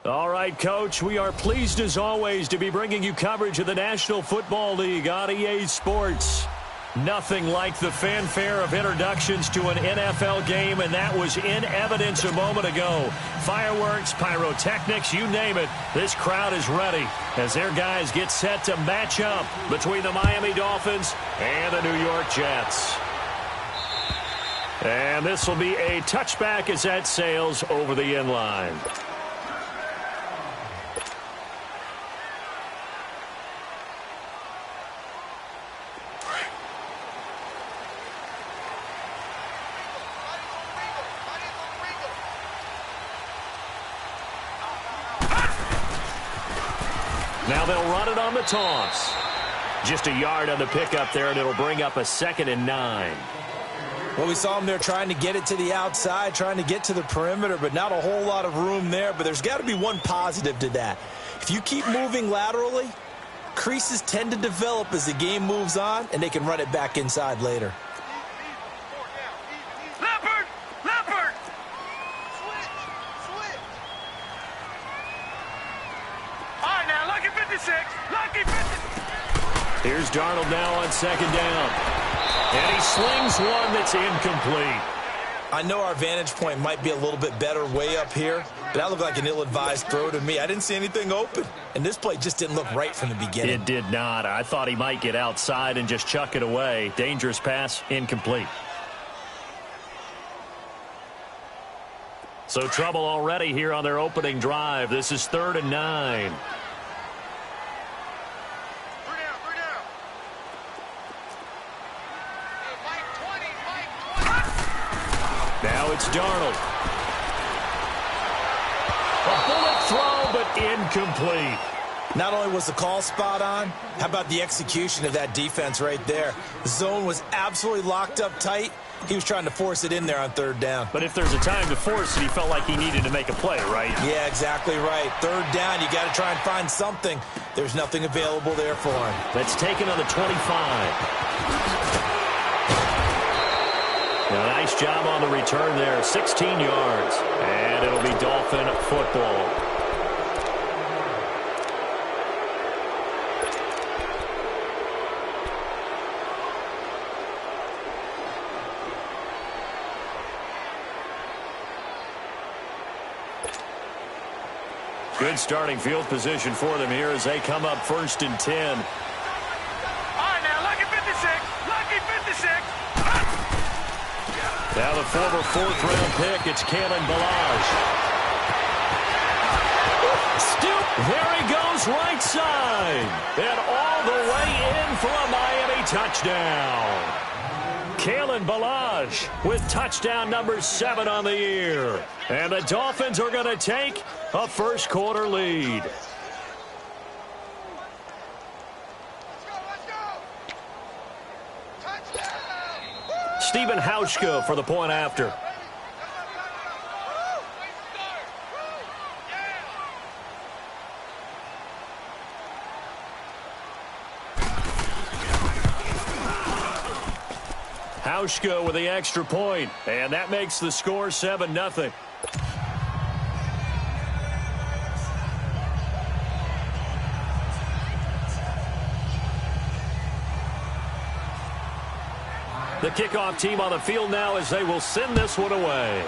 All right, Coach, we are pleased as always to be bringing you coverage of the National Football League on EA Sports. Nothing like the fanfare of introductions to an NFL game, and that was in evidence a moment ago. Fireworks, pyrotechnics, you name it. This crowd is ready as their guys get set to match up between the Miami Dolphins and the New York Jets. And this will be a touchback as that sails over the end line. Now they'll run it on the toss. Just a yard on the pickup there, and it'll bring up a 2nd and 9. Well, we saw him there trying to get it to the outside, trying to get to the perimeter, but not a whole lot of room there. But there's got to be one positive to that. If you keep moving laterally, creases tend to develop as the game moves on, and they can run it back inside later. Here's Darnold now on 2nd down. And he slings one that's incomplete. I know our vantage point might be a little bit better way up here, but that looked like an ill-advised throw to me. I didn't see anything open, and this play just didn't look right from the beginning. It did not. I thought he might get outside and just chuck it away. Dangerous pass, incomplete. So trouble already here on their opening drive. This is 3rd and 9. Now it's Darnold. A bullet throw, but incomplete. Not only was the call spot on, how about the execution of that defense right there? The zone was absolutely locked up tight. He was trying to force it in there on 3rd down. But if there's a time to force it, he felt like he needed to make a play, right? Yeah, exactly right. 3rd down, you got to try and find something. There's nothing available there for him. That's taken on the 25. A nice job on the return there, 16 yards. And it'll be Dolphin football. Good starting field position for them here as they come up 1st and 10. All right, now, lucky 56. Lucky 56. Now the former 4th-round pick, it's Kalen Ballage. Stoop, there he goes right side. And all the way in for a Miami touchdown. Kalen Ballage with touchdown number 7 on the year. And the Dolphins are going to take a first-quarter lead. Stephen Hauschka for the point after. Hauschka with the extra point, and that makes the score 7-0. The kickoff team on the field now as they will send this one away.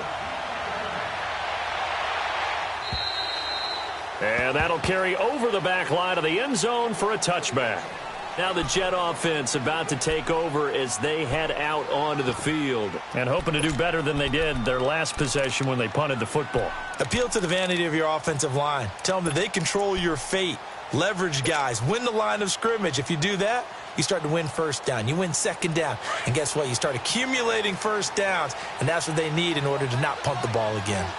And that'll carry over the back line of the end zone for a touchback. Now the Jet offense about to take over as they head out onto the field. And hoping to do better than they did their last possession when they punted the football. Appeal to the vanity of your offensive line. Tell them that they control your fate. Leverage guys. Win the line of scrimmage. If you do that, you start to win 1st down. You win 2nd down. And guess what? You start accumulating 1st downs. And that's what they need in order to not punt the ball again.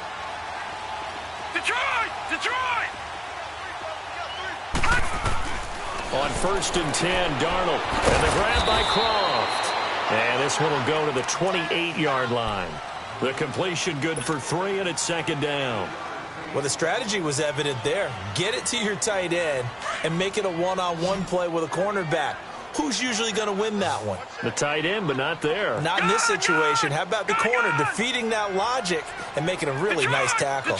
Detroit! Detroit! On 1st and 10, Darnold. And the grab by Croft. And this one will go to the 28-yard line. The completion good for 3, and it's 2nd down. Well, the strategy was evident there. Get it to your tight end and make it a one-on-one play with a cornerback. Who's usually going to win that one? The tight end, but not there. Not in this situation. How about the corner defeating that logic and making a really nice tackle?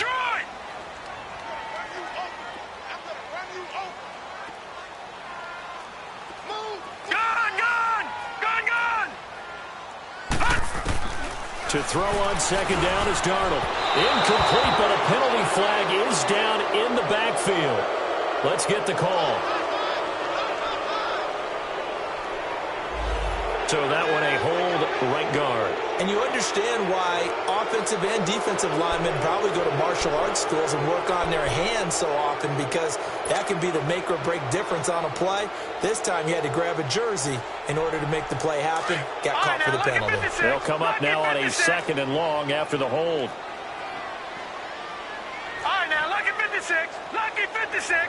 To throw on second down is Darnold. Incomplete, but a penalty flag is down in the backfield. Let's get the call. So that one a hold right guard. And you understand why offensive and defensive linemen probably go to martial arts schools and work on their hands so often, because that can be the make or break difference on a play. This time you had to grab a jersey in order to make the play happen. Got caught for the penalty. They'll come up now on a second and long after the hold. All right, now, lucky 56. Lucky 56.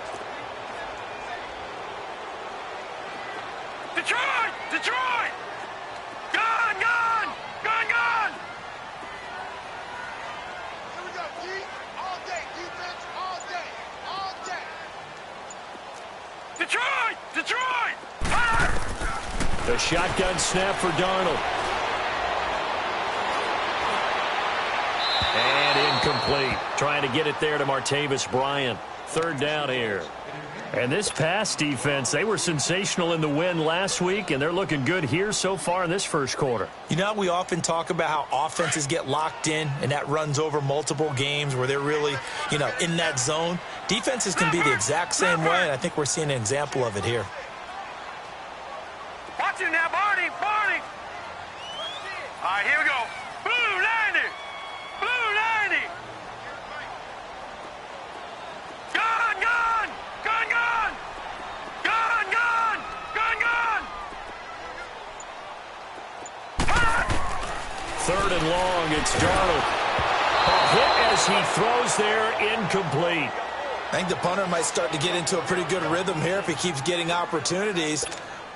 Detroit! Detroit! Gone, gone! Gone, gone! Here we go, D. All day. Defense all day. All day. Detroit! Detroit! Ah! The shotgun snap for Darnold. And incomplete. Trying to get it there to Martavis Bryant. Third down here. And this pass defense, they were sensational in the win last week, and they're looking good here so far in this first quarter. You know, we often talk about how offenses get locked in, and that runs over multiple games where they're really, in that zone. Defenses can be the exact same way, and I think we're seeing an example of it here. Watch it now, Barney! Barney! All right, here we go. Blue 90! Blue 90! Gone, gone! Gone, gone! Gone, gone! Gone, gone! Ah! Third and long, it's Darnold. A hit as he throws there, incomplete. I think the punter might start to get into a pretty good rhythm here if he keeps getting opportunities.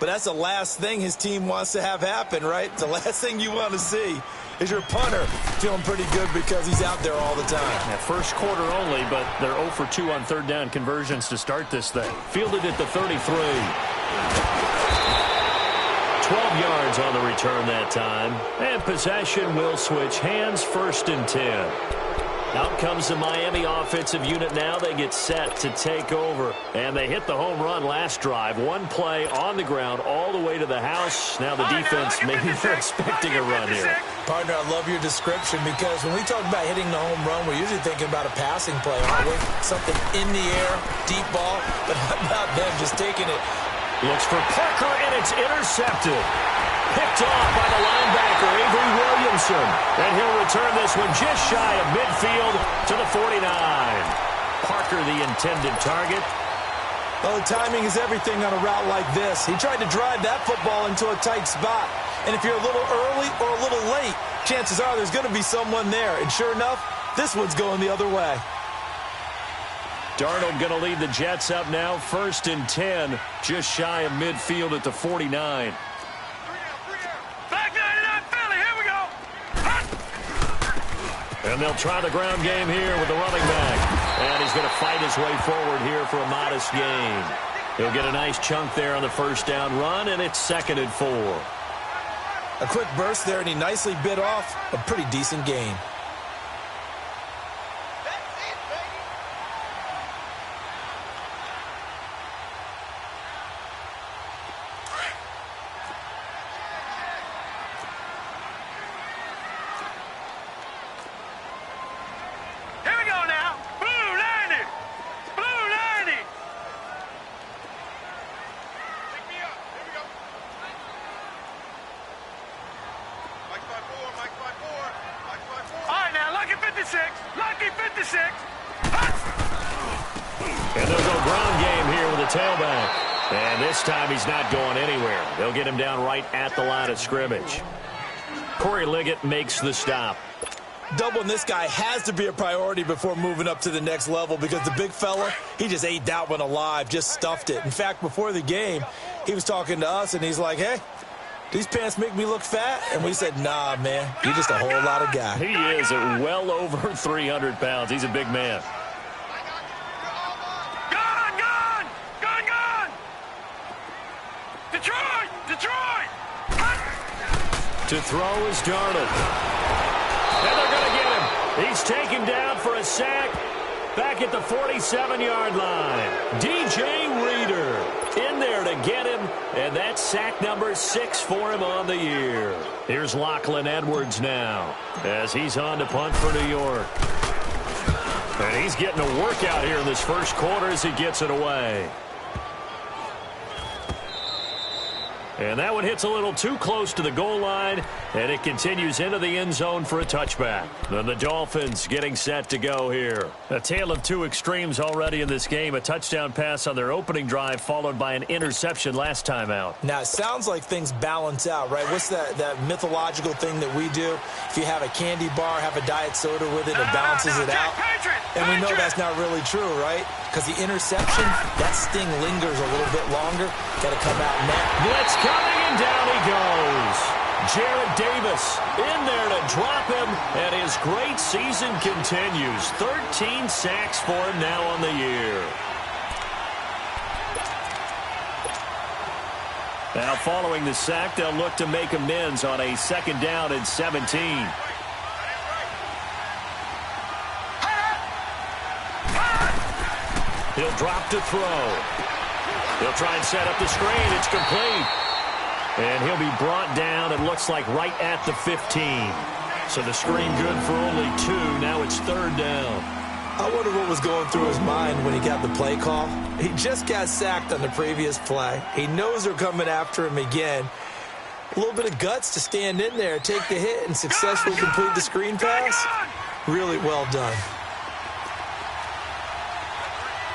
But that's the last thing his team wants to have happen, right? The last thing you want to see is your punter feeling pretty good because he's out there all the time. Yeah, first quarter only, but they're 0 for 2 on third down conversions to start this thing. Fielded at the 33. 12 yards on the return that time. And possession will switch hands, 1st and 10. Out comes the Miami offensive unit now. They get set to take over. And they hit the home run last drive. One play on the ground all the way to the house. Now the defense, maybe they're expecting a run here. Partner, I love your description, because when we talk about hitting the home run, we're usually thinking about a passing play, aren't we? Something in the air, deep ball. But how about them just taking it? Looks for Parker, and it's intercepted. Picked off by the linebacker, Avery Williamson. And he'll return this one just shy of midfield to the 49. Parker, the intended target. Well, the timing is everything on a route like this. He tried to drive that football into a tight spot. And if you're a little early or a little late, chances are there's going to be someone there. And sure enough, this one's going the other way. Darnold going to lead the Jets up now, 1st and 10, just shy of midfield at the 49. And they'll try the ground game here with the running back. And he's going to fight his way forward here for a modest gain. He'll get a nice chunk there on the first down run, and it's 2nd and 4. A quick burst there, and he nicely bit off a pretty decent gain. Lucky 56. And they'll go ground game here with a tailback. And this time he's not going anywhere. They'll get him down right at the line of scrimmage. Corey Liggett makes the stop. Doubling this guy has to be a priority before moving up to the next level, because the big fella, he just ate that one alive, just stuffed it. In fact, before the game, he was talking to us, and he's like, hey, these pants make me look fat? And we said, nah, man, you're just a whole lot of guy. He is at well over 300 pounds. He's a big man. Gone, gone, gone, gone. Detroit, Detroit. To throw is Darnold. And they're going to get him. He's taken down for a sack back at the 47-yard line. DJ Reader. in there to get him, and that's sack number 6 for him on the year. Here's Lachlan Edwards now as he's on to punt for New York. And he's getting a workout here in this first quarter as he gets it away. And that one hits a little too close to the goal line, and it continues into the end zone for a touchback. Then the Dolphins getting set to go here. A tale of two extremes already in this game. A touchdown pass on their opening drive, followed by an interception last time out. Now, it sounds like things balance out, right? What's that mythological thing that we do? If you have a candy bar, have a diet soda with it, it balances it out. And we know that's not really true, right? Because the interception, that sting lingers a little bit longer. Got to come out net. Blitz coming, and down he goes. Jarrett Davis in there to drop him, and his great season continues. 13 sacks for him now on the year. Now following the sack, they'll look to make amends on a 2nd down and 17. He'll drop to throw. He'll try and set up the screen. It's complete. And he'll be brought down, it looks like, right at the 15. So the screen good for only 2. Now it's 3rd down. I wonder what was going through his mind when he got the play call. He just got sacked on the previous play. He knows they're coming after him again. A little bit of guts to stand in there, take the hit, and successfully complete the screen pass. Really well done.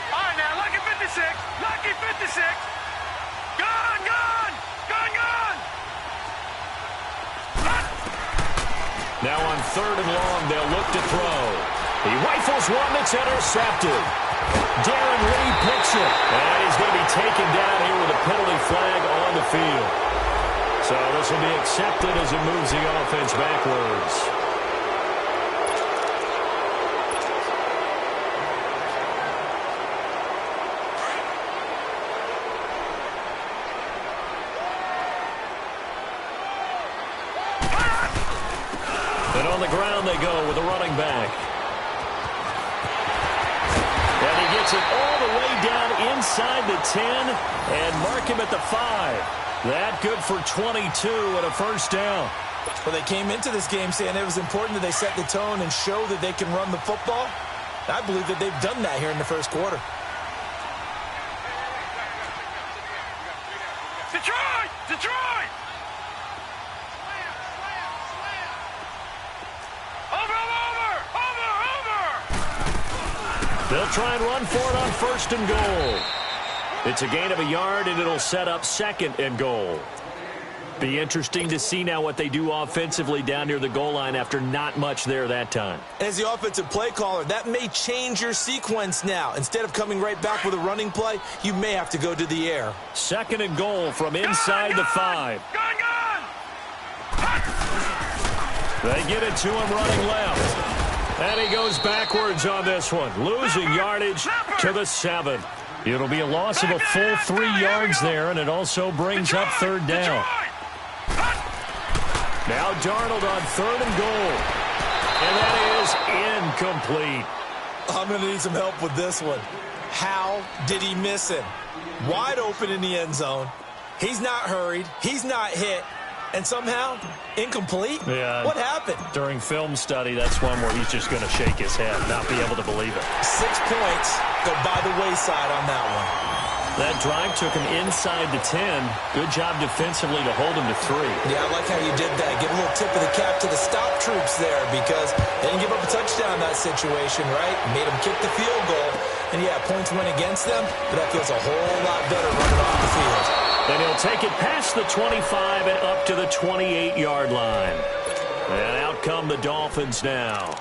All right, now, lucky 56. Lucky 56. Gone, gone. Gone, gone. Now on 3rd and long, they'll look to throw. He rifles one that's intercepted. Darren Lee picks it. And he's going to be taken down here with a penalty flag on the field. So this will be accepted as it moves the offense backwards. And on the ground they go with a running back. And he gets it all the way down inside the 10 and mark him at the 5. That good for 22 and a 1st down. Well, they came into this game saying it was important that they set the tone and show that they can run the football. I believe that they've done that here in the first quarter. Detroit! Detroit! They'll try and run for it on 1st and goal. It's a gain of a yard, and it'll set up 2nd and goal. Be interesting to see now what they do offensively down near the goal line after not much there that time. As the offensive play caller, that may change your sequence now. Instead of coming right back with a running play, you may have to go to the air. 2nd and goal from inside the 5. They get it to him running left. And he goes backwards on this one, losing yardage to the 7. It'll be a loss of a full 3 yards there, and it also brings up 3rd down. Now Darnold on 3rd and goal. And that is incomplete. I'm going to need some help with this one. How did he miss it? Wide open in the end zone. He's not hurried. He's not hit. And somehow, incomplete? Yeah. What happened? During film study, that's one where he's just going to shake his head, not be able to believe it. 6 points go by the wayside on that one. That drive took him inside the 10. Good job defensively to hold him to 3. Yeah, I like how you did that. Give a little tip of the cap to the stop troops there because they didn't give up a touchdown in that situation, right? Made them kick the field goal. And, yeah, points went against them, but that feels a whole lot better running off the field. And he'll take it past the 25 and up to the 28-yard line. And out come the Dolphins now.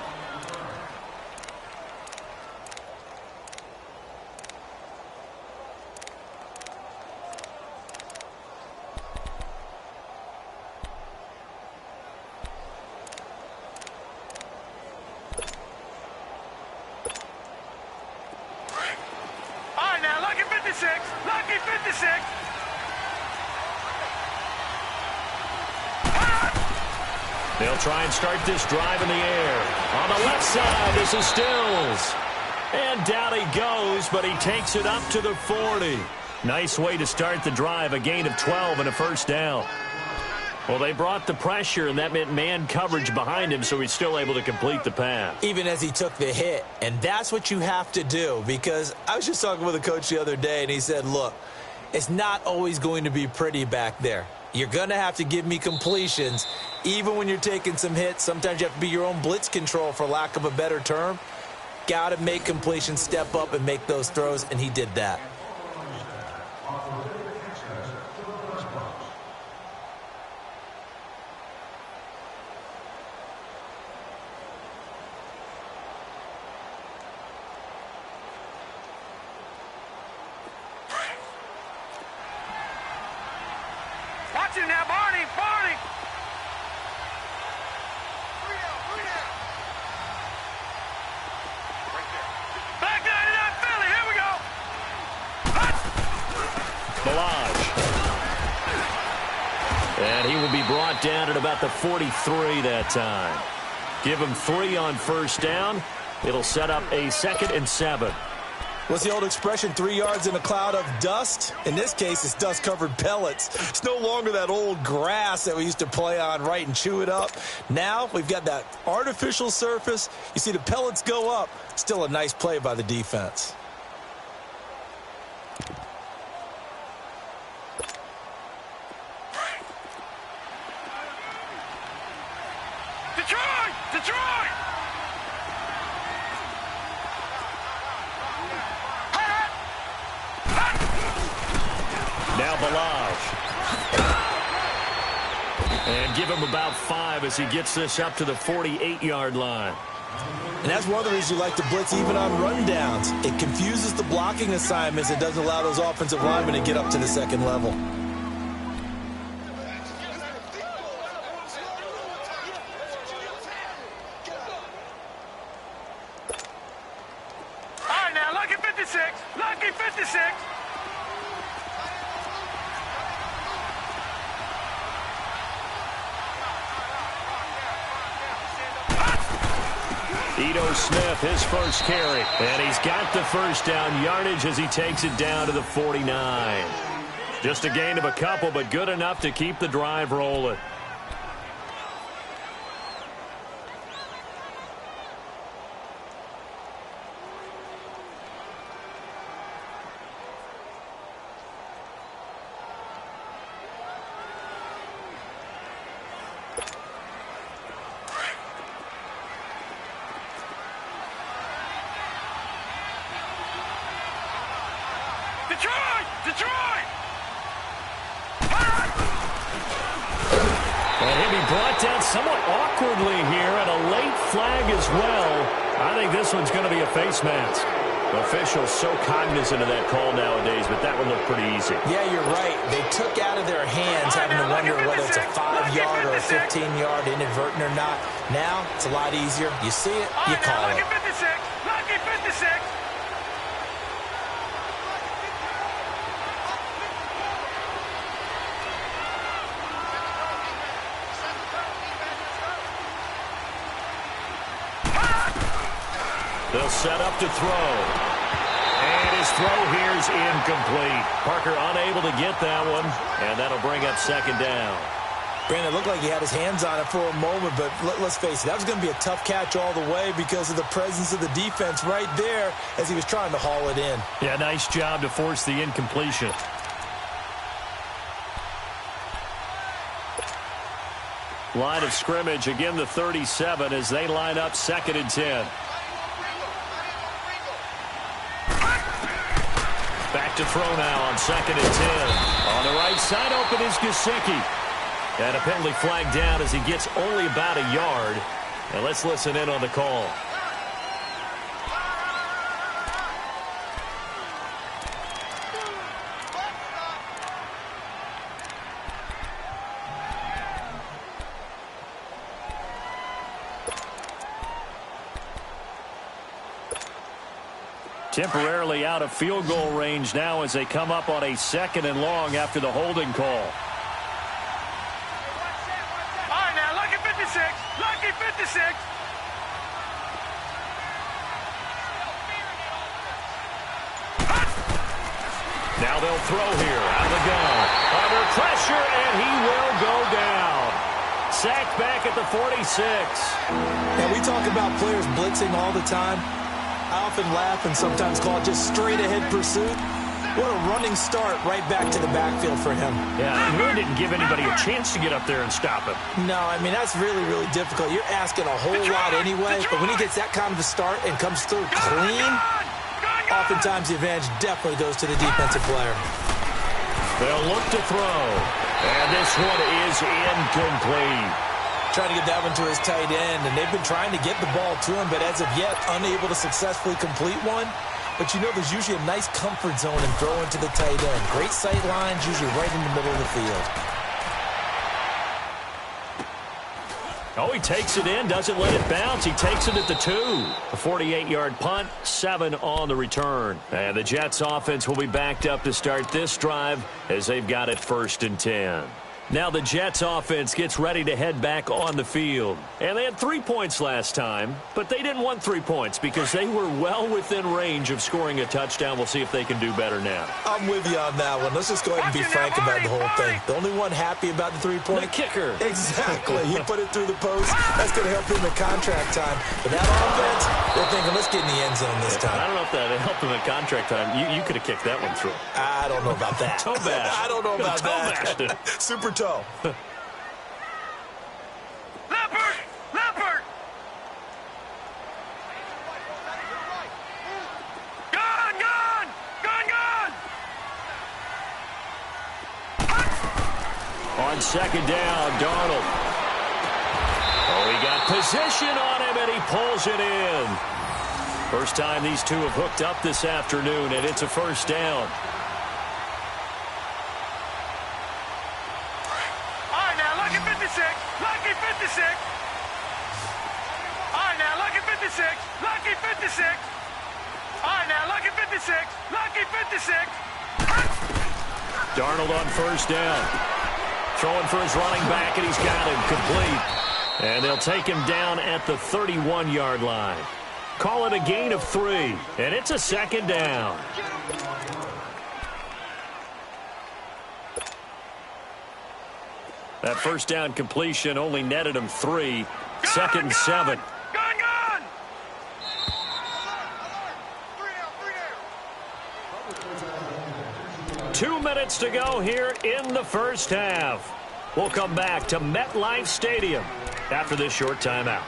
All right, now, lucky 56. Lucky 56. They'll try and start this drive in the air. On the left side, this is Stills. And down he goes, but he takes it up to the 40. Nice way to start the drive, a gain of 12 and a first down. Well, they brought the pressure, and that meant man coverage behind him, so he's still able to complete the pass. Even as he took the hit, and that's what you have to do, because I was just talking with a coach the other day, and he said, look, it's not always going to be pretty back there. You're going to have to give me completions, even when you're taking some hits. Sometimes you have to be your own blitz control, for lack of a better term. Got to make completions, step up, and make those throws, and he did that. Watch him now, Barney! Barney! Back 99 Philly, here we go! Balaj. And he will be brought down at about the 43 that time. Give him 3 on first down. It'll set up a 2nd and 7. What's the old expression, 3 yards in a cloud of dust? In this case, it's dust-covered pellets. It's no longer that old grass that we used to play on, right, and chew it up. Now we've got that artificial surface. You see the pellets go up. Still a nice play by the defense. Detroit! Detroit! Now Balaj. And give him about 5 as he gets this up to the 48-yard line. And that's one of the reasons you like to blitz even on rundowns. It confuses the blocking assignments. It doesn't allow those offensive linemen to get up to the second level. All right, now, lucky 56. Lucky 56. Ito Smith, his first carry. And he's got the first down yardage as he takes it down to the 49. Just a gain of a couple, but good enough to keep the drive rolling. Detroit! Detroit! And he'll be brought down somewhat awkwardly here, and a late flag as well. I think this one's going to be a face mask. Officials so cognizant of that call nowadays, but that would look pretty easy. Yeah, you're right. They took out of their hands having to wonder whether it's a 5-yard or a 15-yard inadvertent or not. Now, it's a lot easier. You see it, you call it. Lucky 56. Lucky 56. They'll set up to throw. And his throw here is incomplete. Parker unable to get that one, and that'll bring up 2nd down. Brandon, it looked like he had his hands on it for a moment, but let's face it, that was going to be a tough catch all the way because of the presence of the defense right there as he was trying to haul it in. Yeah, nice job to force the incompletion. Line of scrimmage, again the 37 as they line up 2nd and 10. Back to throw now on 2nd and 10. On the right side, open is Gesicki. And a penalty flag down as he gets only about a yard. And let's listen in on the call. Temporarily out of field goal range now as they come up on a 2nd and long after the holding call. All right, now, lucky 56. Lucky 56. Now they'll throw here out of the gun. Under pressure, and he will go down. Sacked back at the 46. Now, we talk about players blitzing all the time. I often laugh and sometimes call it just straight-ahead pursuit. What a running start right back to the backfield for him. Yeah, he really didn't give anybody a chance to get up there and stop him. No, I mean, that's really, really difficult. You're asking a whole lot anyway, but when he gets that kind of a start and comes through clean, oftentimes the advantage definitely goes to the defensive player. They'll look to throw, and this one is incomplete. Trying to get that one to his tight end, and they've been trying to get the ball to him, but as of yet, unable to successfully complete one. But you know there's usually a nice comfort zone in throwing to the tight end. Great sight lines, usually right in the middle of the field. Oh, he takes it in, doesn't let it bounce. He takes it at the 2. A 48-yard punt, 7 on the return. And the Jets offense will be backed up to start this drive as they've got it 1st and 10. Now the Jets offense gets ready to head back on the field. And they had 3 points last time, but they didn't want 3 points because they were well within range of scoring a touchdown. We'll see if they can do better now. I'm with you on that one. Let's just go ahead and be frank about the whole thing. The only one happy about the 3-point? The kicker. Exactly. He put it through the post. That's going to help him in contract time. But that offense, they're thinking, let's get in the end zone this time. I don't know if that helped him in contract time. You could have kicked that one through. I don't know about that. Toe bash. I don't know about that. Super toe. Leopard! Leopard! Gun! Gun! Gun! Gun! On 2nd down, Darnold. Oh, he got position on him, and he pulls it in. First time these two have hooked up this afternoon, and it's a 1st down. Lucky 56. All right, now, lucky 56. Lucky 56. All right, now, lucky 56. Lucky 56. Darnold on 1st down. Throwing for his running back, and he's got him complete. And they'll take him down at the 31-yard line. Call it a gain of 3, and it's a 2nd down. That 1st down completion only netted him 3. 2nd and 7. Gun, gun! 2 minutes to go here in the 1st half. We'll come back to MetLife Stadium after this short timeout.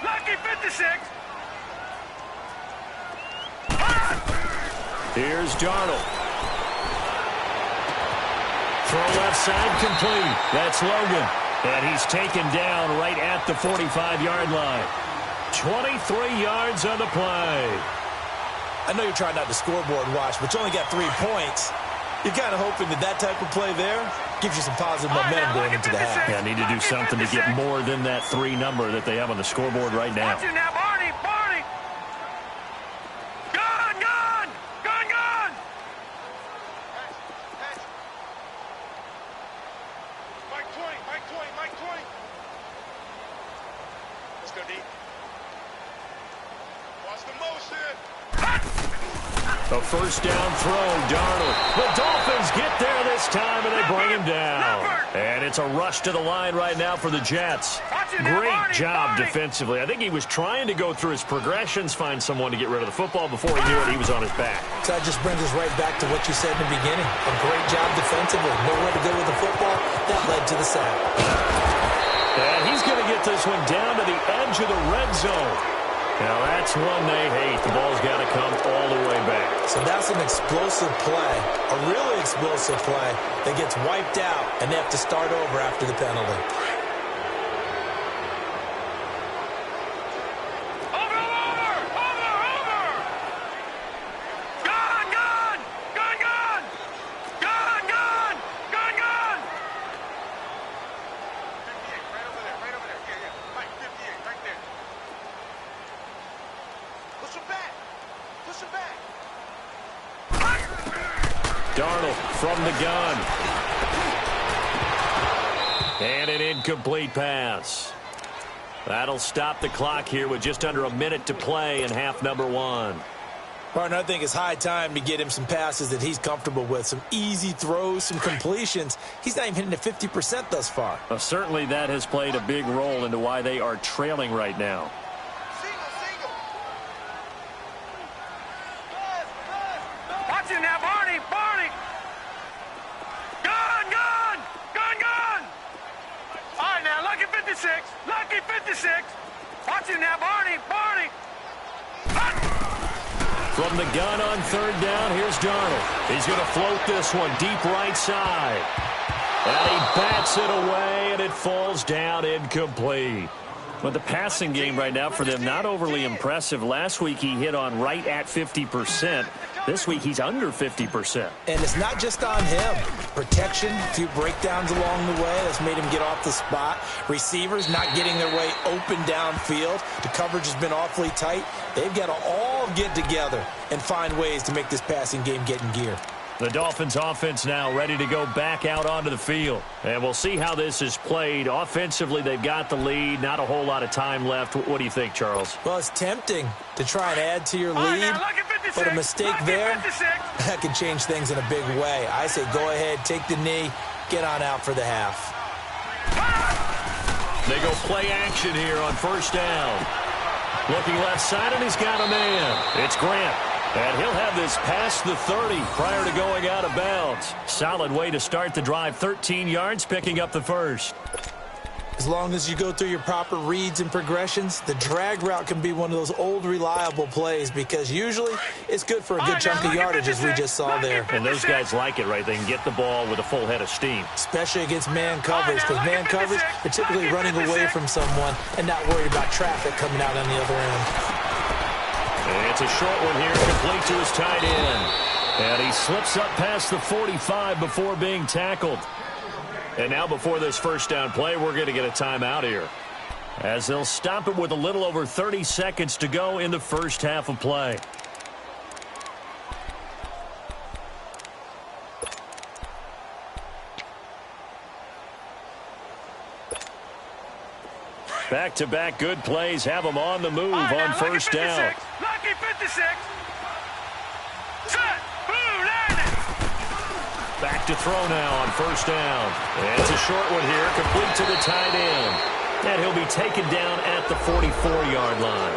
Lucky 56. Here's Darnold. Throw left side complete. That's Logan. And he's taken down right at the 45-yard line. 23 yards on the play. I know you're trying not to scoreboard watch, but you only got 3 points. You're kind of hoping that type of play there gives you some positive momentum going into the half. Yeah, need to do something to get more than that 3 number that they have on the scoreboard right now. Watch it now, Barney, Barney. Gun, gun, gun, gun. Mike 20, Mike 20, Mike 20. Let's go deep. Watch the motion. A 1st down throw, Darnold. The Dolphins get there this time, and they bring him down. And it's a rush to the line right now for the Jets. Great job defensively. I think he was trying to go through his progressions, find someone to get rid of the football. Before he knew it, he was on his back. So that just brings us right back to what you said in the beginning. A great job defensively. Nowhere to go with the football. That led to the sack. And he's going to get this one down to the edge of the red zone. Now, that's one they hate. The ball's got to come all the way back. So that's an explosive play, a really explosive play that gets wiped out, and they have to start over after the penalty. Darnold from the gun. And an incomplete pass. That'll stop the clock here with just under a minute to play in half number 1. Partner, I think it's high time to get him some passes that he's comfortable with. Some easy throws, some completions. He's not even hitting at 50% thus far. Well, certainly that has played a big role into why they are trailing right now. Single. Watch him now, Barney. Gun. All right, now, lucky 56. Watch him now, Barney. From the gun on third down, here's Darnold. He's going to float this one deep right side. And he bats it away, and it falls down incomplete. But the passing game right now for them, not overly impressive. Last week he hit on right at 50%. This week he's under 50%. And it's not just on him. Protection, a few breakdowns along the way. That's made him get off the spot. Receivers not getting their way open downfield. The coverage has been awfully tight. They've got to all get together and find ways to make this passing game get in gear. The Dolphins offense now ready to go back out onto the field. And we'll see how this is played. Offensively, they've got the lead. Not a whole lot of time left. What do you think, Charles? Well, it's tempting to try and add to your lead, but a mistake there, that can change things in a big way. I say go ahead, take the knee, get on out for the half. They go play action here on first down. Looking left side, and he's got a man. It's Grant. And he'll have this past the 30 prior to going out of bounds. Solid way to start the drive. 13 yards, picking up the first. As long as you go through your proper reads and progressions, the drag route can be one of those old reliable plays because usually it's good for a good chunk of yardage as we just saw there. And those guys like it, right? They can get the ball with a full head of steam. Especially against man coverage, because man coverage, they're typically running away from someone and not worried about traffic coming out on the other end. And it's a short one here, complete to his tight end. And he slips up past the 45 before being tackled. And now before this first down play, we're going to get a timeout here, as they'll stop it with a little over 30 seconds to go in the first half of play. Back-to-back good plays have them on the move on first down. Lucky 56. Set. Blue landed. Back to throw now on first down. And it's a short one here, complete to the tight end. And he'll be taken down at the 44-yard line.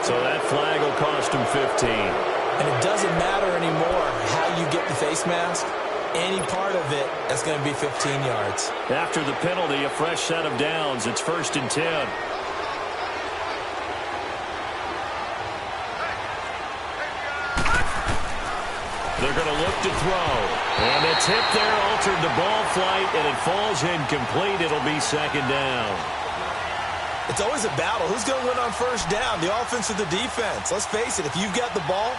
So that flag will cost him 15. And it doesn't matter anymore how you get the face mask. Any part of it, that's going to be 15 yards. After the penalty, a fresh set of downs. It's 1st and 10. They're going to look to throw. And the tip there altered the ball flight, and it falls incomplete. It'll be 2nd down. It's always a battle. Who's going to win on first down, the offense or the defense? Let's face it, if you've got the ball,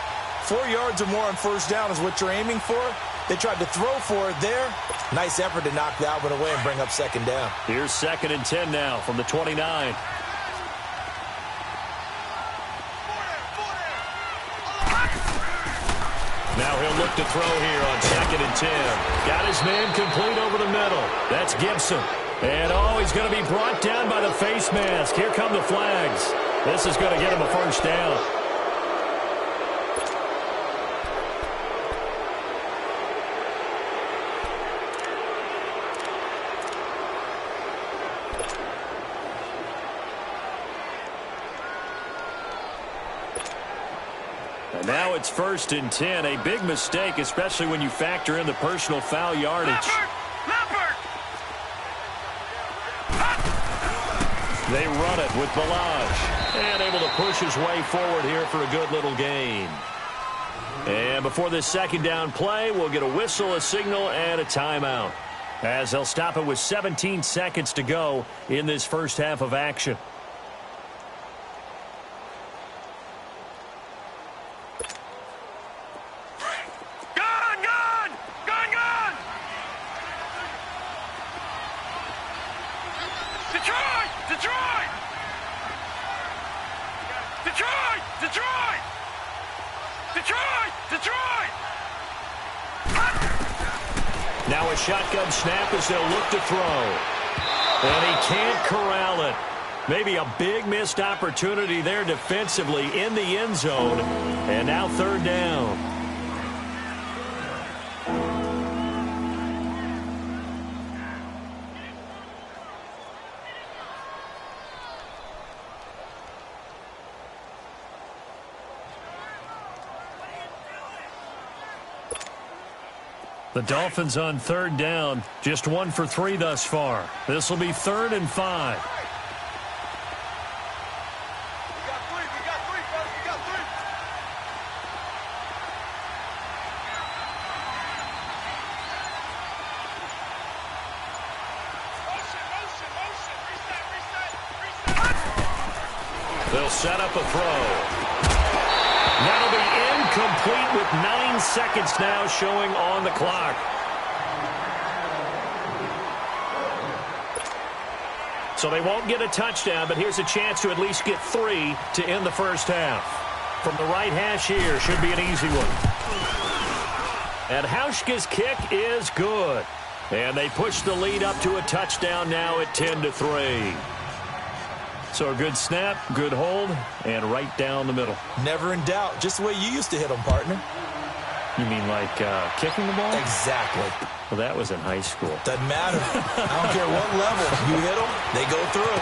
4 yards or more on first down is what you're aiming for. They tried to throw for it there. Nice effort to knock that one away and bring up 2nd down. Here's 2nd and 10 now from the 29. Now he'll look to throw here on 2nd and 10. Got his man complete over the middle. That's Gibson. And, he's going to be brought down by the face mask. Here come the flags. This is going to get him a first down. And now it's 1st and 10. A big mistake, especially when you factor in the personal foul yardage. Leopard. They run it with Balaj. And able to push his way forward here for a good little gain. And before this 2nd down play, we'll get a whistle, a signal, and a timeout, as they'll stop it with 17 seconds to go in this first half of action. Now a shotgun snap as they'll look to throw. And he can't corral it. Maybe a big missed opportunity there defensively in the end zone. And now third down. The Dolphins on third down, just 1 for 3 thus far. This will be 3rd and 5. We got three, brother. We got three. Motion. Reset. They'll set up a throw. That'll be incomplete with 9 seconds now showing on the clock. So they won't get a touchdown, but here's a chance to at least get 3 to end the first half. From the right hash here, should be an easy one. And Hauschka's kick is good. And they push the lead up to a touchdown now at 10-3. So a good snap, good hold, and right down the middle. Never in doubt. Just the way you used to hit them, partner. You mean like kicking the ball? Exactly. Well, that was in high school. Doesn't matter. I don't care what level. You hit them, they go through.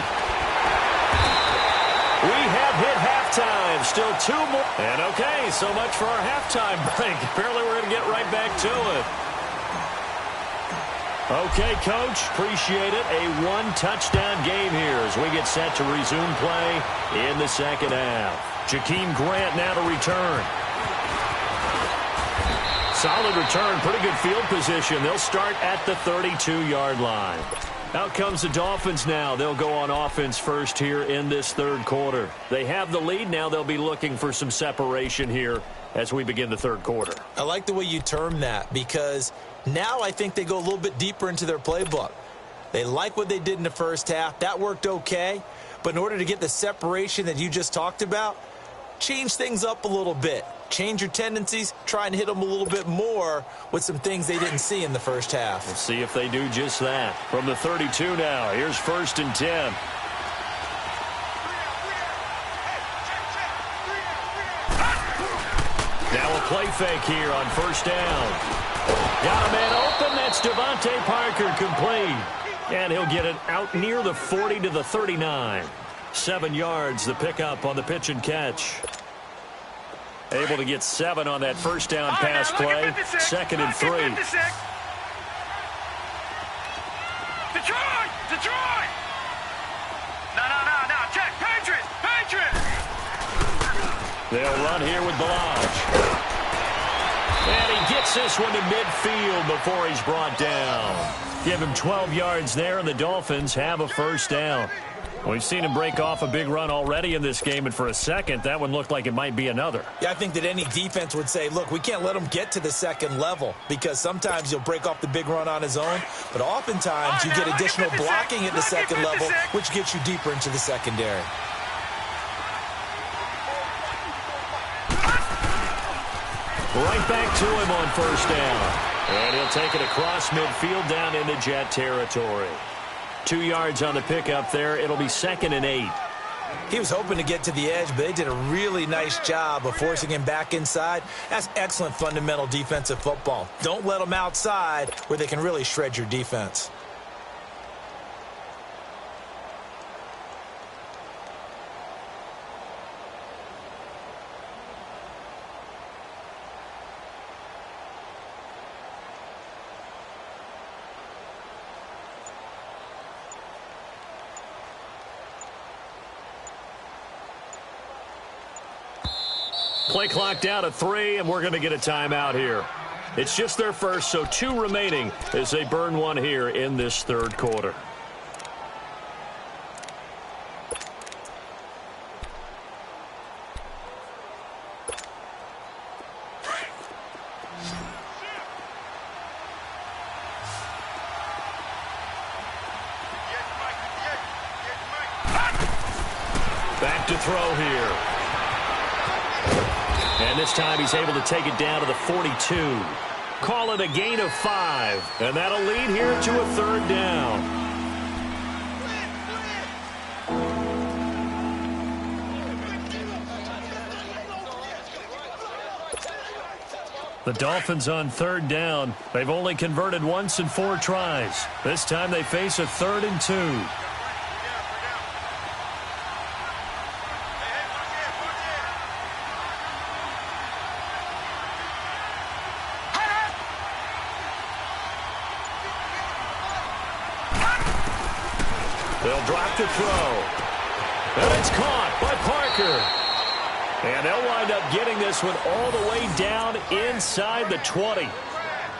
We have hit halftime. Still 2 more. And okay, so much for our halftime break. Apparently we're going to get right back to it. Okay, Coach, appreciate it. A 1-touchdown game here as we get set to resume play in the second half. Jakeem Grant now to return. Solid return, pretty good field position. They'll start at the 32-yard line. Out comes the Dolphins now. They'll go on offense first here in this third quarter. They have the lead now. They'll be looking for some separation here as we begin the third quarter. I like the way you term that because now I think they go a little bit deeper into their playbook. They like what they did in the first half. That worked okay. But in order to get the separation that you just talked about, change things up a little bit. Change your tendencies. Try and hit them a little bit more with some things they didn't see in the first half. We'll see if they do just that. From the 32 now, here's 1st and 10. Now a play fake here on 1st down. Got a man open. That's Devontae Parker complete. And he'll get it out near the 40 to the 39. 7 yards, the pickup on the pitch and catch. Able to get 7 on that 1st down pass play. 2nd and 3. Detroit! No. Check. Patriots! They'll run here with Balaj. And he gets this one to midfield before he's brought down. Give him 12 yards there, and the Dolphins have a 1st down. We've seen him break off a big run already in this game, and for a second, that one looked like it might be another. Yeah, I think that any defense would say, look, we can't let him get to the second level because sometimes he'll break off the big run on his own, but oftentimes you get additional blocking at the second level, which gets you deeper into the secondary. Right back to him on 1st down. And he'll take it across midfield down into Jet territory. 2 yards on the pickup there. It'll be 2nd and 8. He was hoping to get to the edge, but they did a really nice job of forcing him back inside. That's excellent fundamental defensive football. Don't let them outside where they can really shred your defense. Play clock down to 3, and we're going to get a timeout here. It's just their first, so 2 remaining as they burn one here in this third quarter. Back to throw here. And this time he's able to take it down to the 42. Call it a gain of 5. And that'll lead here to a 3rd down. The Dolphins on third down. They've only converted once in 4 tries. This time they face a 3rd and 2. They'll drop to throw. And it's caught by Parker. And they'll wind up getting this one all the way down inside the 20.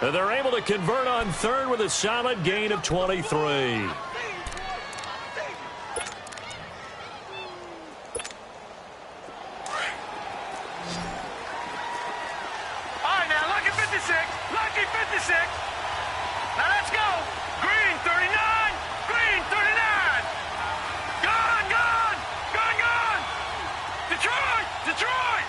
And they're able to convert on 3rd with a solid gain of 23. All right, now, lucky 56. Lucky 56. Now, let's go. Green, 39. Green, 39. Gone, gone. Gone, gone. Detroit, Detroit.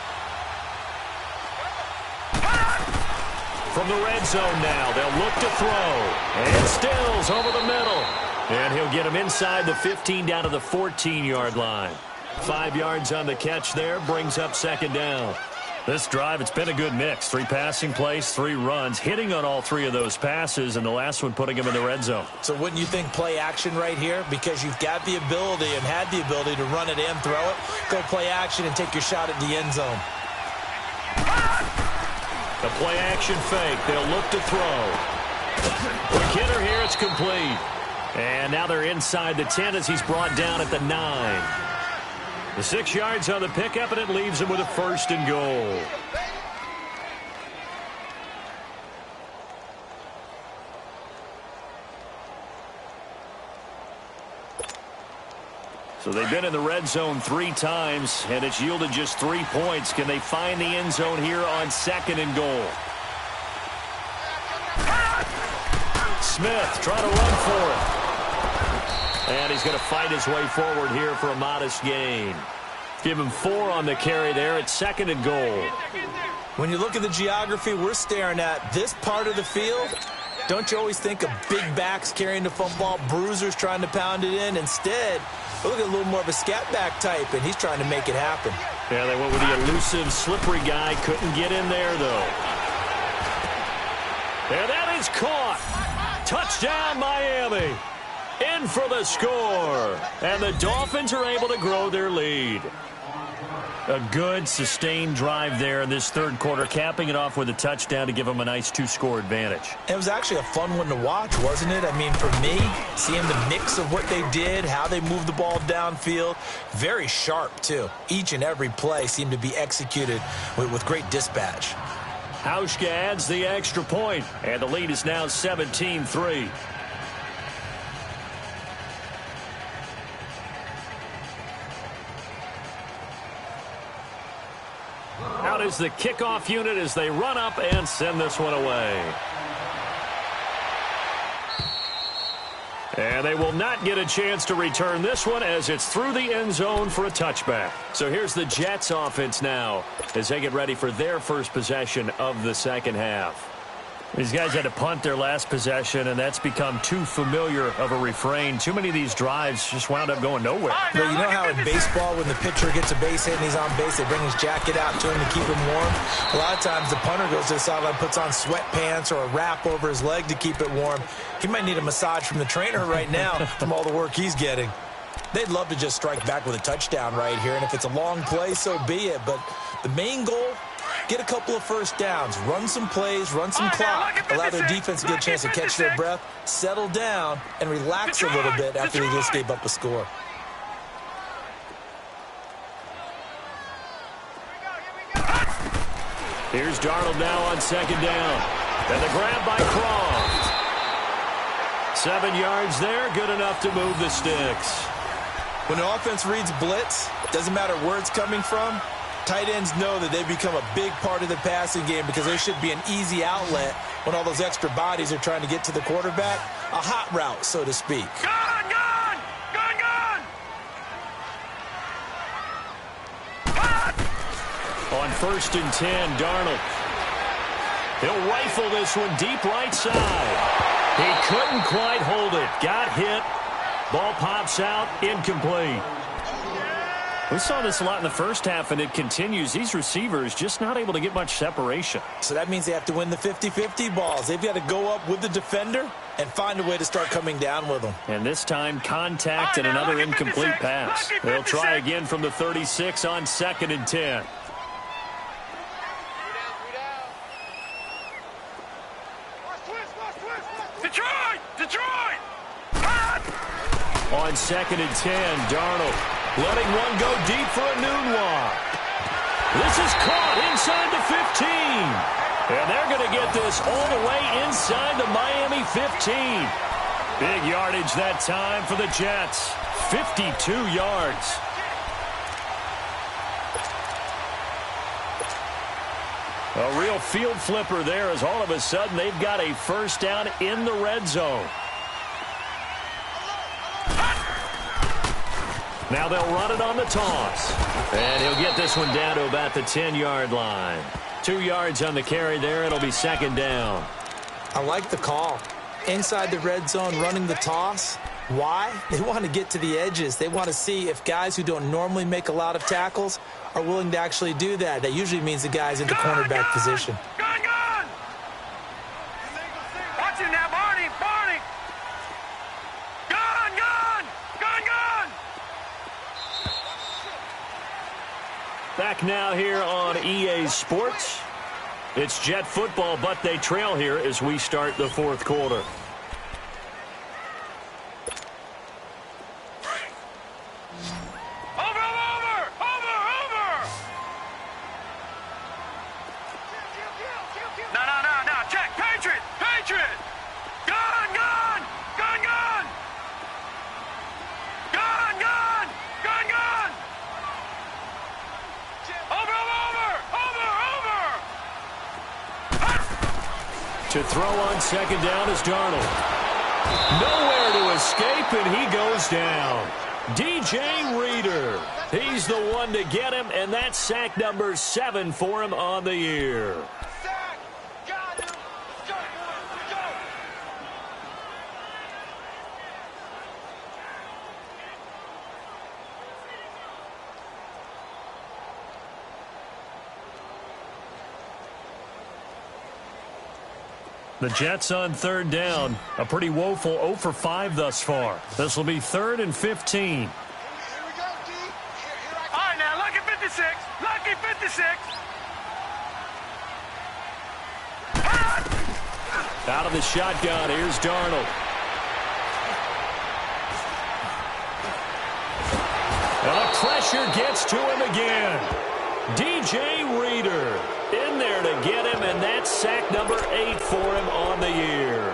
From the red zone now, they'll look to throw. And Stills over the middle. And he'll get him inside the 15 down to the 14-yard line. 5 yards on the catch there, brings up 2nd down. This drive, it's been a good mix. 3 passing plays, 3 runs, hitting on all 3 of those passes, and the last one putting him in the red zone. So wouldn't you think play action right here? Because you've got the ability and had the ability to run it and throw it. Go play action and take your shot at the end zone. The play action fake. They'll look to throw. Quick hitter here. It's complete. And now they're inside the 10 as he's brought down at the 9. The 6 yards on the pickup, and it leaves him with a 1st and goal. So they've been in the red zone 3 times, and it's yielded just 3 points. Can they find the end zone here on 2nd and goal? Smith trying to run for it. And he's going to fight his way forward here for a modest gain. Give him 4 on the carry there at 2nd and goal. When you look at the geography we're staring at, this part of the field, don't you always think of big backs carrying the football, bruisers trying to pound it in? Instead, look at a little more of a scat back type, and he's trying to make it happen. Yeah, they went with the elusive, slippery guy. Couldn't get in there, though. And that is caught. Touchdown, Miami. In for the score. And the Dolphins are able to grow their lead. A good, sustained drive there in this 3rd quarter, capping it off with a touchdown to give them a nice 2-score advantage. It was actually a fun one to watch, wasn't it? I mean, for me, seeing the mix of what they did, how they moved the ball downfield, very sharp, too. Each and every play seemed to be executed with great dispatch. Hauschka adds the extra point, and the lead is now 17-3. Out is the kickoff unit as they run up and send this one away. And they will not get a chance to return this one as it's through the end zone for a touchback. So here's the Jets offense now as they get ready for their first possession of the 2nd half. These guys had to punt their last possession, and that's become too familiar of a refrain. Too many of these drives just wound up going nowhere. But you know how in baseball, when the pitcher gets a base hit and he's on base, they bring his jacket out to him to keep him warm? A lot of times the punter goes to the sideline, puts on sweatpants or a wrap over his leg to keep it warm. He might need a massage from the trainer right now from all the work he's getting. They'd love to just strike back with a touchdown right here, and if it's a long play, so be it. But the main goal, get a couple of first downs, run some plays, run some clock, allow their defense to get a chance to catch their breath, settle down, and relax a little bit after they just gave up a score. Here's Darnold now on 2nd down. And the grab by Croft. 7 yards there, good enough to move the sticks. When an offense reads blitz, doesn't matter where it's coming from, tight ends know that they become a big part of the passing game because there should be an easy outlet when all those extra bodies are trying to get to the quarterback. A hot route, so to speak. Gone, gone, gone, gone. On 1st and 10, Darnold. He'll rifle this one deep right side. He couldn't quite hold it. Got hit. Ball pops out, incomplete. We saw this a lot in the first half, and it continues. These receivers just not able to get much separation. So that means they have to win the 50-50 balls. They've got to go up with the defender and find a way to start coming down with them. And this time, contact and another incomplete pass. They'll try again from the 36 on 2nd and 10. Detroit! On 2nd and 10, Darnold letting one go deep for a Nunwa. This is caught inside the 15. And they're going to get this all the way inside the Miami 15. Big yardage that time for the Jets. 52 yards. A real field flipper there as all of a sudden they've got a first down in the red zone. Now they'll run it on the toss. And he'll get this one down to about the 10-yard line. 2 yards on the carry there. It'll be 2nd down. I like the call. Inside the red zone, running the toss. Why? They want to get to the edges. They want to see if guys who don't normally make a lot of tackles are willing to actually do that. That usually means the guy's in the cornerback position. Gun! Watch him now, Barney! Gun! Back now here on EA Sports. It's Jet football, but they trail here as we start the 4th quarter. No, check! Patriot! Gun! To throw on 2nd down is Darnold. Nowhere to escape, and he goes down. DJ Reader. He's the one to get him, and that's sack number 7 for him on the year. Sack! Got him! Let's go, boys! Let's go! The Jets on 3rd down. A pretty woeful 0 for 5 thus far. This will be 3rd and 15. Here we go, D. Here I come. All right, now, lucky 56. Lucky 56. Out of the shotgun, here's Darnold. And the pressure gets to him again. DJ Reader in there to get him, and that's sack number 8 for him on the year.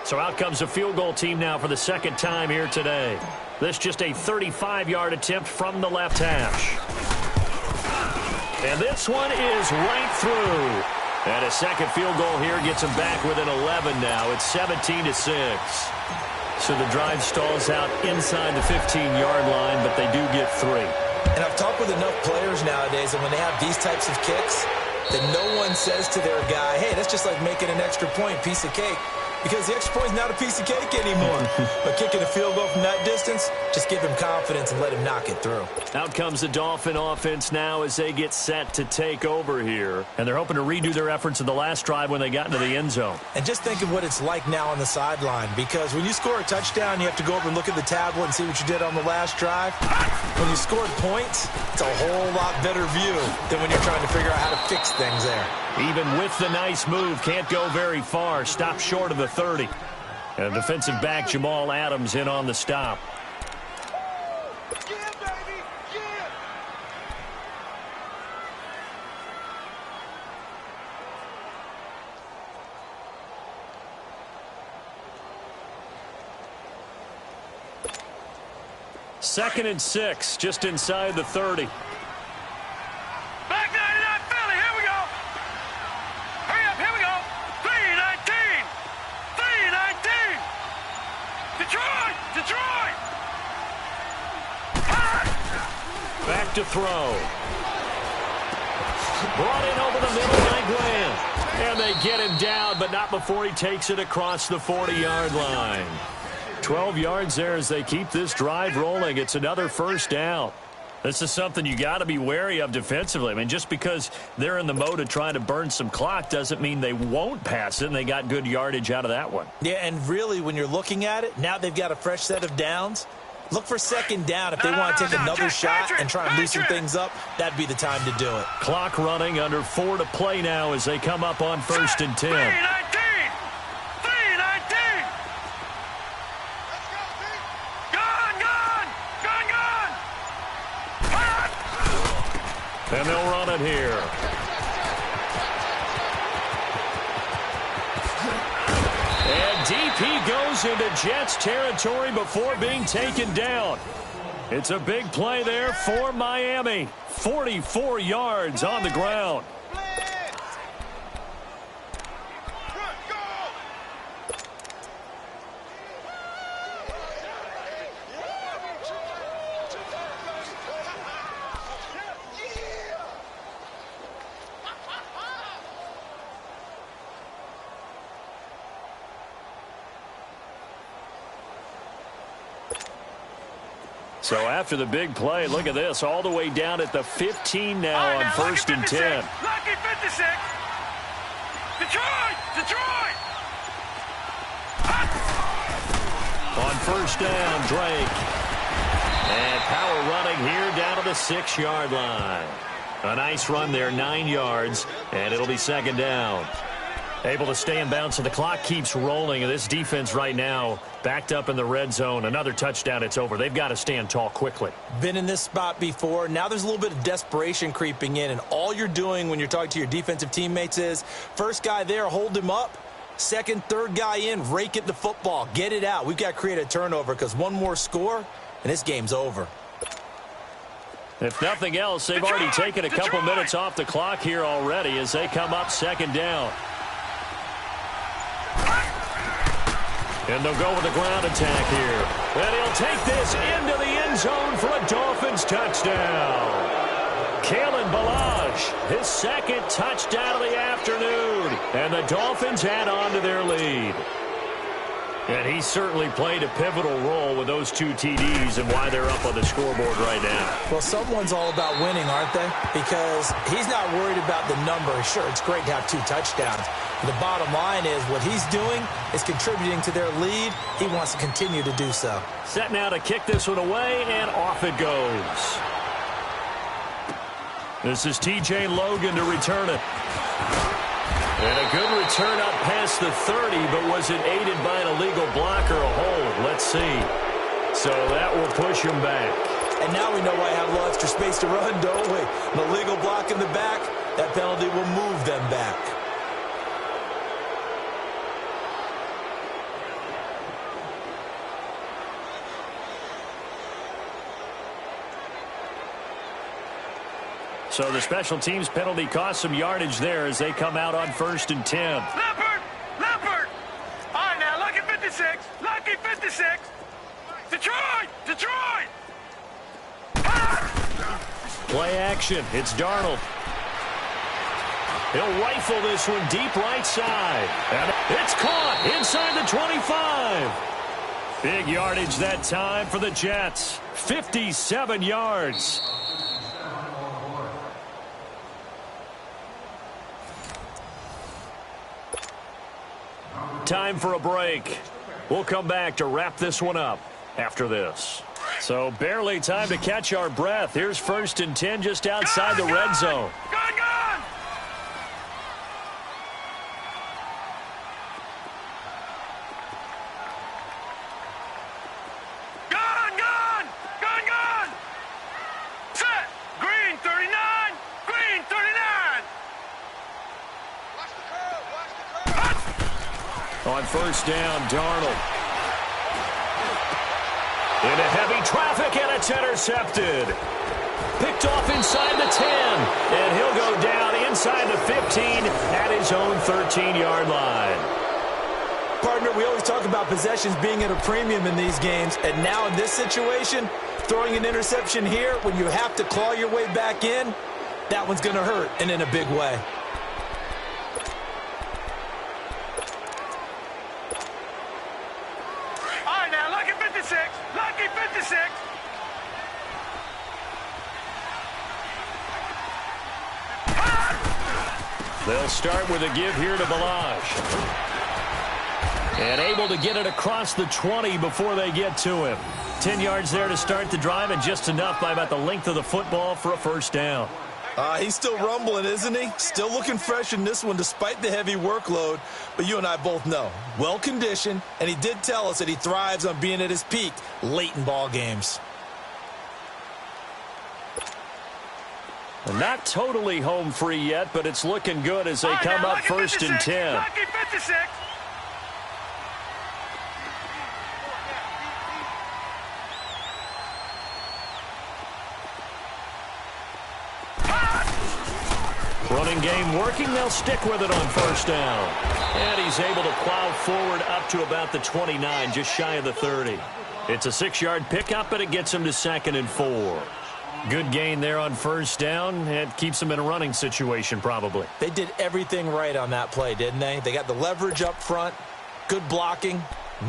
So out comes a field goal team now for the 2nd time here today. This just a 35-yard attempt from the left hash. And this one is right through. And a second field goal here gets them back within 11 now. It's 17-6. So the drive stalls out inside the 15-yard line, but they do get 3. And I've talked with enough players nowadays, and when they have these types of kicks, that no one says to their guy, hey, that's just like making an extra point, piece of cake. Because the extra point is not a piece of cake anymore. But kicking a field goal from that distance, just give him confidence and let him knock it through. Out comes the Dolphin offense now as they get set to take over here. And they're hoping to redo their efforts in the last drive when they got into the end zone. And just think of what it's like now on the sideline. Because when you score a touchdown, you have to go over and look at the tablet and see what you did on the last drive. When you scored points, it's a whole lot better view than when you're trying to figure out how to fix things there. Even with the nice move, can't go very far. Stop short of the 30. And defensive back Jamal Adams in on the stop. Yeah, baby! Yeah! Second and 6, just inside the 30. Back 99 Philly, here we go. Hurry up, here we go. 319. 319. Detroit. Back to throw. Brought in over the middle by Graham. And they get him down, but not before he takes it across the 40-yard line. 12 yards there as they keep this drive rolling. It's another first down. This is something you got to be wary of defensively. I mean, just because they're in the mode of trying to burn some clock doesn't mean they won't pass it, and they got good yardage out of that one. Yeah, and really, when you're looking at it, now they've got a fresh set of downs. Look for second down if they want to take another shot and try and loosen things up. That'd be the time to do it. Clock running, under 4 to play now as they come up on 1st and 10. 3-19. 3-19. Gun. And they'll run it here. And deep he goes into Jets territory before being taken down. It's a big play there for Miami. 44 yards on the ground. So after the big play, look at this, all the way down at the 15 now on 1st and 10. Lucky 56. Detroit. On 1st down, Drake. And power running here down to the 6-yard line. A nice run there, 9 yards, and it'll be 2nd down. Able to stay in bounds, so the clock keeps rolling. And this defense right now backed up in the red zone. Another touchdown, it's over. They've got to stand tall quickly. Been in this spot before. Now there's a little bit of desperation creeping in. And all you're doing when you're talking to your defensive teammates is, first guy there, hold him up. Second, third guy in, rake it the football. Get it out. We've got to create a turnover because one more score, and this game's over. If nothing else, they've already taken a couple minutes off the clock here already as they come up 2nd down. And they'll go with a ground attack here. And he'll take this into the end zone for a Dolphins touchdown. Kalen Ballage, his 2nd touchdown of the afternoon. And the Dolphins add on to their lead. And he certainly played a pivotal role with those 2 TDs and why they're up on the scoreboard right now. Well, someone's all about winning, aren't they? Because he's not worried about the number. Sure, it's great to have 2 touchdowns. The bottom line is what he's doing is contributing to their lead. He wants to continue to do so. Set now to kick this one away, and off it goes. This is T.J. Logan to return it. And a good return up past the 30, but was it aided by an illegal block or a hold? Let's see. So that will push him back. And now we know why I have a little extra space to run, don't we? An illegal block in the back, that penalty will move them back. So the special teams penalty cost some yardage there as they come out on 1st and 10. Leopard. All right, now, lucky 56. Detroit. Play action. It's Darnold. He'll rifle this one deep right side. And it's caught inside the 25. Big yardage that time for the Jets. 57 yards. Time for a break. We'll come back to wrap this one up after this. So barely time to catch our breath. Here's 1st and 10 just outside the red zone. Gun. Set. Green 39. Watch the curve. On 1st down, Darnold. Into heavy traffic, and it's intercepted. Picked off inside the 10, and he'll go down inside the 15 at his own 13-yard line. Partner, we always talk about possessions being at a premium in these games, and now in this situation, throwing an interception here when you have to claw your way back in, that one's going to hurt, and in a big way. 56. Lucky 56. They'll start with a give here to Balaj. And able to get it across the 20 before they get to him. 10 yards there to start the drive, and just enough by about the length of the football for a first down. He's still rumbling, isn't he? Still looking fresh in this one despite the heavy workload. But you and I both know, well-conditioned, and he did tell us that he thrives on being at his peak late in ball games. Not totally home free yet, but it's looking good as they come up first and 10. Lucky 56. Running game working. They'll stick with it on first down. And he's able to plow forward up to about the 29, just shy of the 30. It's a 6-yard pickup, but it gets him to 2nd and 4. Good gain there on first down. It keeps him in a running situation, probably. They did everything right on that play, didn't they? They got the leverage up front, good blocking,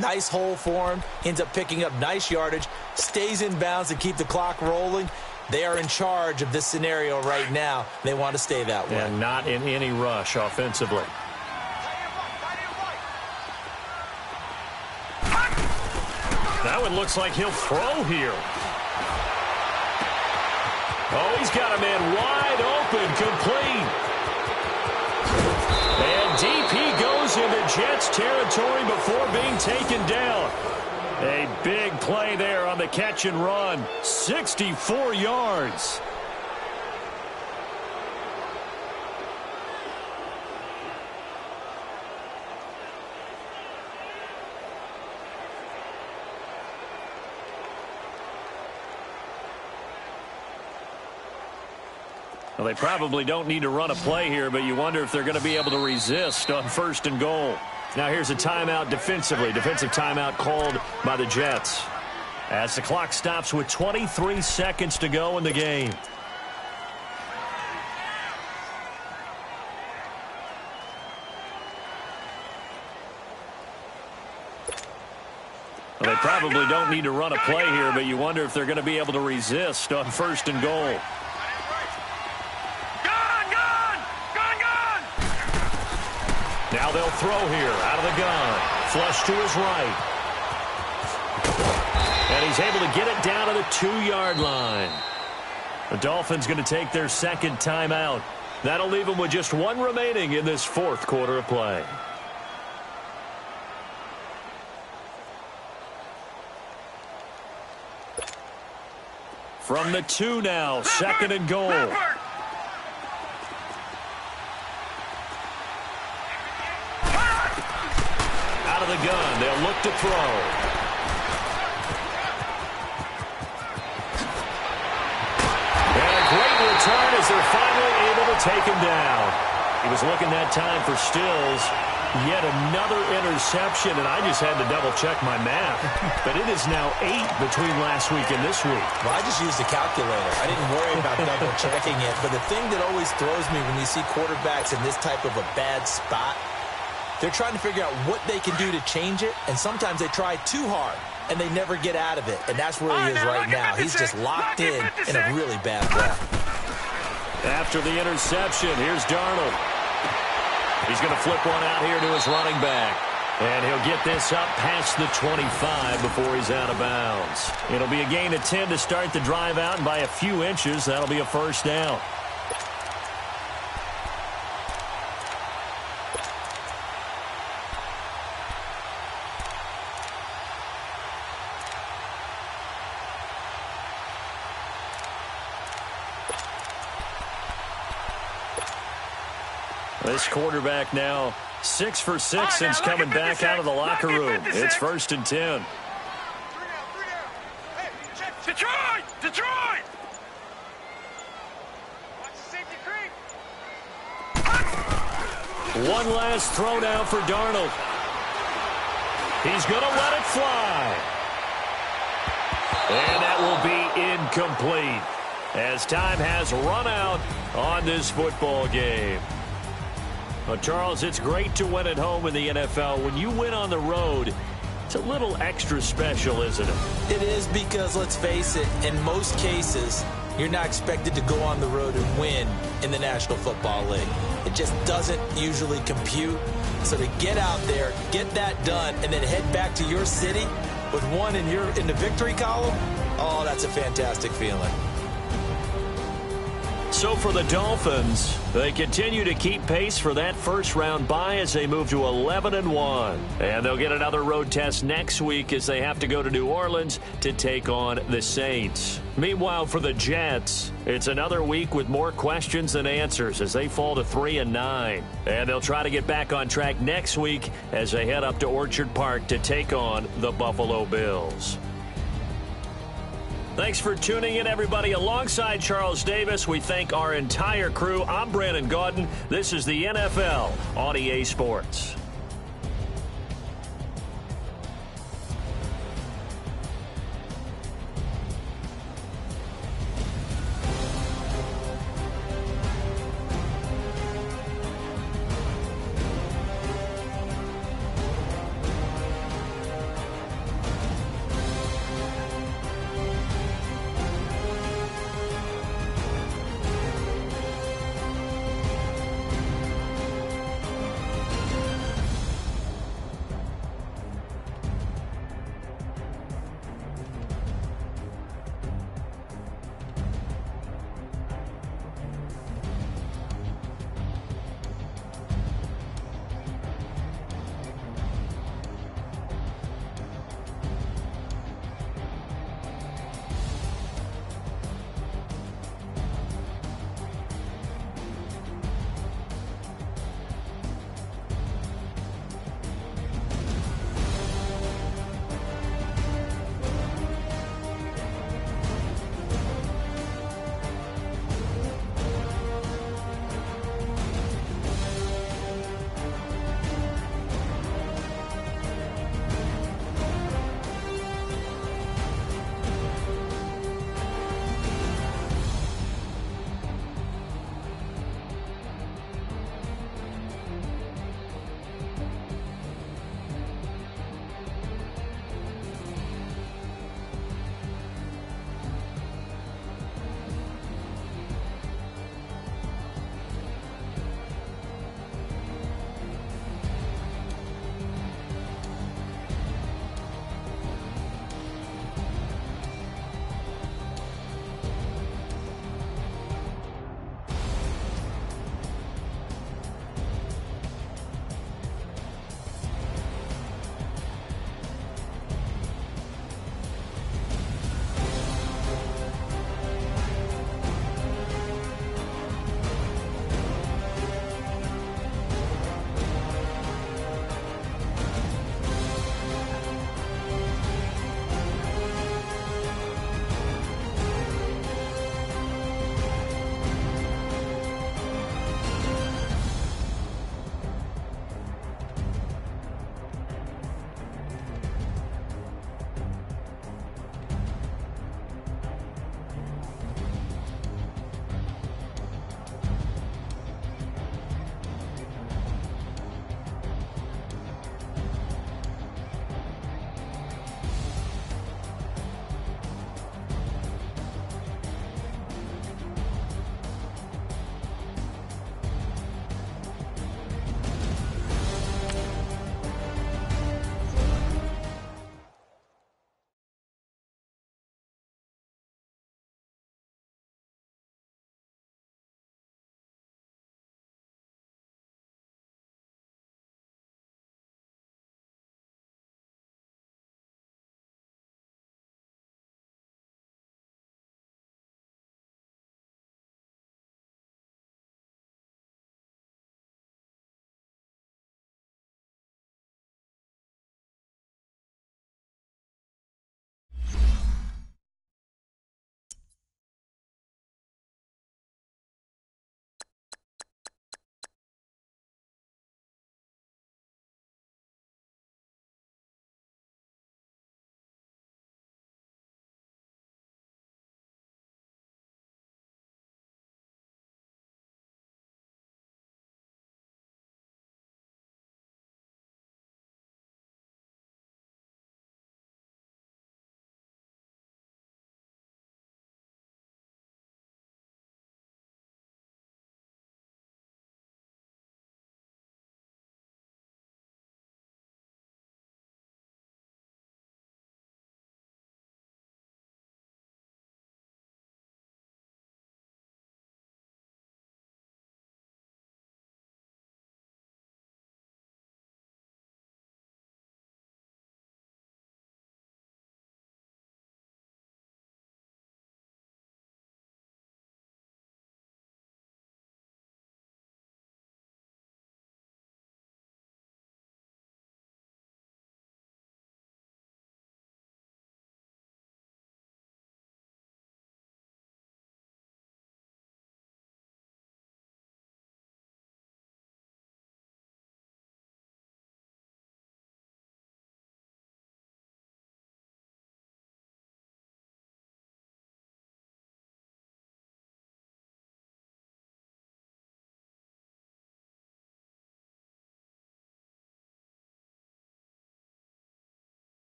nice hole formed, ends up picking up nice yardage, stays in bounds to keep the clock rolling. They are in charge of this scenario right now. They want to stay that way. And not in any rush offensively. That one looks like he'll throw here. Oh, he's got a man wide open, complete. And deep he goes into Jets territory before being taken down. A big play there on the catch and run. 64 yards. Well, they probably don't need to run a play here, but you wonder if they're going to be able to resist on first and goal. Now here's a timeout defensively. Defensive timeout called by the Jets. As the clock stops with 23 seconds to go in the game. Well, they probably don't need to run a play here, but you wonder if they're going to be able to resist on first and goal. Now they'll throw here out of the gun. Flush to his right. And he's able to get it down to the 2-yard line. The Dolphins going to take their second timeout. That'll leave them with just one remaining in this fourth quarter of play. From the 2 now, 2nd and goal. Out of the gun, they'll look to throw. And a great return as they're finally able to take him down. He was looking that time for Stills. Yet another interception, and I just had to double-check my math. But it is now 8 between last week and this week. Well, I just used a calculator. I didn't worry about double-checking it. But the thing that always throws me when you see quarterbacks in this type of a bad spot, they're trying to figure out what they can do to change it, and sometimes they try too hard, and they never get out of it. And that's where he is right now. He's just locked in a really bad way. After the interception, here's Darnold. He's going to flip one out here to his running back. And he'll get this up past the 25 before he's out of bounds. It'll be a gain of 10 to start the drive out, and by a few inches, that'll be a first down. This quarterback now 6 for 6 since coming back out of the locker room. It's 1st and 10. Detroit! Detroit! One last throw now for Darnold. He's going to let it fly. And that will be incomplete as time has run out on this football game. Well, Charles, it's great to win at home in the NFL. When you win on the road, It's a little extra special, isn't it? It is because, let's face it, in most cases, you're not expected to go on the road and win in the National Football League. It just doesn't usually compute. So to get out there, get that done, and then head back to your city with one in the victory column, oh, that's a fantastic feeling. So for the Dolphins, they continue to keep pace for that first-round bye as they move to 11-1. And they'll get another road test next week as they have to go to New Orleans to take on the Saints. Meanwhile, for the Jets, it's another week with more questions than answers as they fall to 3-9. And they'll try to get back on track next week as they head up to Orchard Park to take on the Buffalo Bills. Thanks for tuning in, everybody. Alongside Charles Davis, we thank our entire crew. I'm Brandon Gaudin. This is the NFL on EA Sports.